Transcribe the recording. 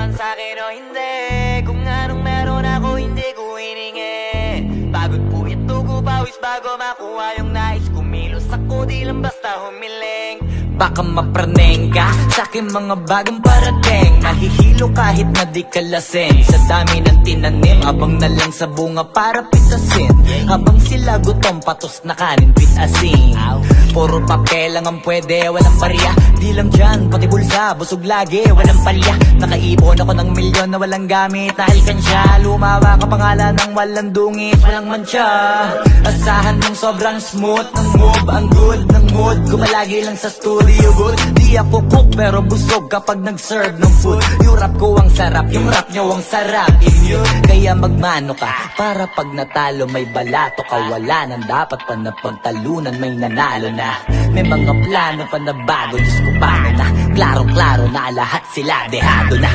man sa'kin o hindi, kung anong meron ako hindi ko hiningi. Pagod puyat dugo pawis bago makuha yung nais. Kumilos ako di lang basta humiling. Baka mapraneng ka sa'king mga bagong parating. Mahihilo kahit na di ka lasing. Sa dami ng tinanim, abang na lang sa bunga para pitasin. Habang sila gutom, patos na kanin pitasin. Puro papel lang ang pwede, walang barya. Di lang dyan, pati bulsa, busog lagi, walang palya. Nakaipon ako ng milyon na walang gamit na alkansya. Lumawa ka pangalan ng walang dungis, walang mancha. Asahan mong sobrang smooth ng move, ang good ng mood ko palagi lang sa studio good. Di ako cook pero busog kapag nag-serve ng food. Yung rap ko ang sarap, yung rap nyo ang sarap. Immune, kaya magmano ka para pag natalo may balato ka. Wala nang dapat pa na pagtalunan, may nanalo na. May mga plano pa na bago, Diyos ko paano na. Klaro-klaro na lahat sila dehado na.